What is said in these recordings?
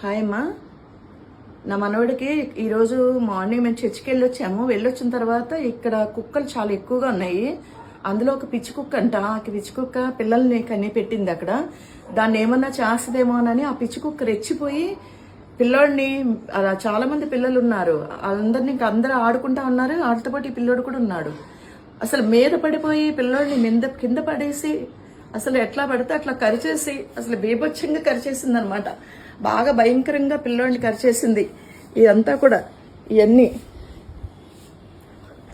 Hi అమ్మా. నా మనవడికి ఈరోజు మార్నింగ్ మేము చర్చికి వెళ్ళొచ్చిన తర్వాత ఇక్కడ కుక్కలు చాలా ఎక్కువగా ఉన్నాయి. అందులో ఒక పిచ్చి కుక్క అంట. ఆ పిచ్చి కుక్క పిల్లల్ని కని పెట్టింది అక్కడ. దాన్ని ఏమన్నా చేస్తుందేమోనని ఆ పిచ్చి కుక్క రెచ్చిపోయి పిల్లోడిని, అలా చాలా మంది పిల్లలు ఉన్నారు, అందరినీ అందరూ ఆడుకుంటా ఉన్నారు. ఆడుతో పాటు ఈ పిల్లోడు కూడా ఉన్నాడు. అసలు మీద పడిపోయి పిల్లోడిని కింద పడేసి అసలు ఎట్లా పడితే అట్లా కరిచేసి అసలు బీభత్సంగా కరిచేసింది అనమాట. బాగా భయంకరంగా పిల్లోడిని కరిచేసింది. ఇదంతా కూడా ఇవన్నీ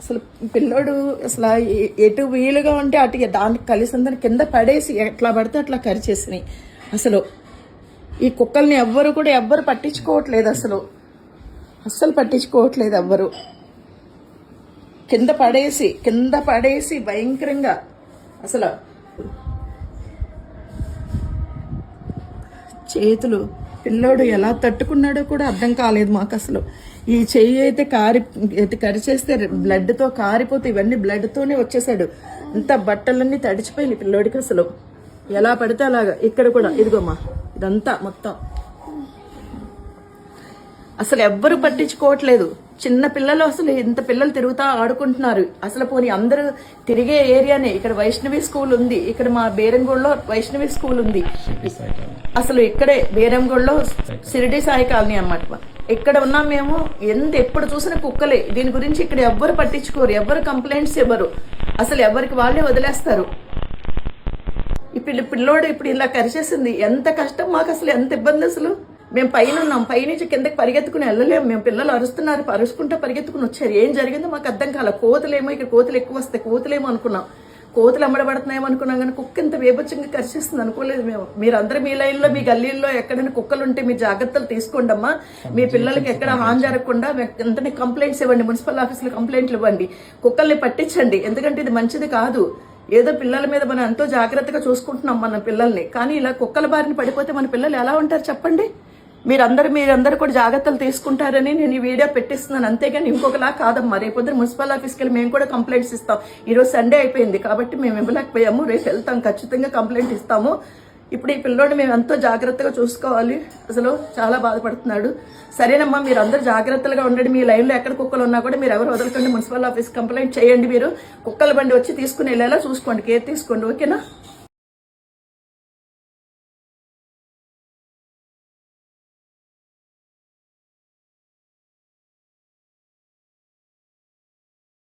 అసలు పిల్లోడు అసలు ఎటు వీలుగా ఉంటే అటు దానికి కలిసిందని కింద పడేసి ఎట్లా పడితే అట్లా కరిచేసినాయి. అసలు ఈ కుక్కల్ని ఎవ్వరు పట్టించుకోవట్లేదు. అస్సలు పట్టించుకోవట్లేదు ఎవ్వరు. కింద పడేసి భయంకరంగా అసలు చేతులు పిల్లోడు ఎలా తట్టుకున్నాడో కూడా అర్థం కాలేదు మాకు. అసలు ఈ చెయ్యి అయితే కరిచేస్తే బ్లడ్తో కారిపోతే ఇవన్నీ బ్లడ్తోనే వచ్చేసాడు. అంత బట్టలన్నీ తడిచిపోయింది పిల్లోడికి. అసలు ఎలా పడితే అలాగా. ఇక్కడ కూడా ఇదిగోమ్మా, ఇదంతా మొత్తం అసలు ఎవ్వరు పట్టించుకోవట్లేదు. చిన్న పిల్లలు అసలు ఇంత పిల్లలు తిరుగుతా ఆడుకుంటున్నారు. అసలు పోనీ అందరూ తిరిగే ఏరియానే. ఇక్కడ వైష్ణవి స్కూల్ ఉంది, ఇక్కడ మా బేరంగూడలో వైష్ణవి స్కూల్ ఉంది. అసలు ఇక్కడే బేరంగూడలో షిరిడి సాయి కాలనీ అన్నమాట. ఇక్కడ ఉన్నాం మేము. ఎప్పుడు చూసినా కుక్కలే. దీని గురించి ఇక్కడ ఎవ్వరు పట్టించుకోరు, ఎవ్వరు కంప్లైంట్స్ ఇవ్వరు. అసలు ఎవరికి వాళ్ళే వదిలేస్తారు. ఈ పిల్లోడు ఇప్పుడు ఇలా కరిచేసింది. ఎంత కష్టం మాకు, అసలు ఎంత ఇబ్బంది. అసలు మేము పైన ఉన్నాం, పైనుంచి కిందకి పరిగెత్తుకుని వెళ్ళలేము. మేము పిల్లలు అరుచుకుంటూ పరిగెత్తుకుని వచ్చారు. ఏం జరిగిందో మాకు అర్థం కాల. కోతులేమో, ఇక్కడ కోతులు ఎక్కువ వస్తాయి, కోతులేమో అనుకున్నాం. కోతులు అమ్మడబడుతున్నాయేమో అనుకున్నాం, కానీ కుక్క ఇంత వేబొచ్చంగా కరిచేస్తుంది అనుకోలేదు మేము. మీరందరూ మీ లైన్లో, మీ గల్లీల్లో ఎక్కడైనా కుక్కలు ఉంటే మీ జాగ్రత్తలు తీసుకోండి అమ్మా. మీ పిల్లలకి ఎక్కడ హాని జరగకుండా వెంటనే కంప్లైంట్స్ ఇవ్వండి, మున్సిపల్ ఆఫీసులో కంప్లైంట్లు ఇవ్వండి. కుక్కల్ని పట్టించండి, ఎందుకంటే ఇది మంచిది కాదు. ఏదో పిల్లల మీద మనం ఎంతో జాగ్రత్తగా చూసుకుంటున్నాం మన పిల్లల్ని, కానీ ఇలా కుక్కల బారిన పడిపోతే మన పిల్లలు ఎలా ఉంటారు చెప్పండి. మీరందరూ కూడా జాగ్రత్తలు తీసుకుంటారని నేను ఈ వీడియో పెట్టిస్తున్నాను, అంతేగాని ఇంకొకలా కాదమ్మా. రేపొద్దున మున్సిపల్ ఆఫీస్కి వెళ్ళి మేము కూడా కంప్లైంట్స్ ఇస్తాం. ఈరోజు సండే అయిపోయింది కాబట్టి మేము ఇవ్వలేకపోయాము, రేపు వెళ్తాం, ఖచ్చితంగా కంప్లైంట్ ఇస్తాము. ఇప్పుడు ఈ పిల్లోడిని మేము ఎంతో జాగ్రత్తగా చూసుకోవాలి. అసలు చాలా బాధపడుతున్నాడు. సరేనమ్మా, మీరు అందరూ జాగ్రత్తగా ఉండండి. మీ లైన్లో ఎక్కడ కుక్కలు ఉన్నా కూడా మీరు ఎవరు వదలకండి. మున్సిపల్ ఆఫీస్ కంప్లైంట్ చేయండి. మీరు కుక్కల బండి వచ్చి తీసుకుని వెళ్ళేలా చూసుకోండి, కేర్ తీసుకోండి. ఓకేనా?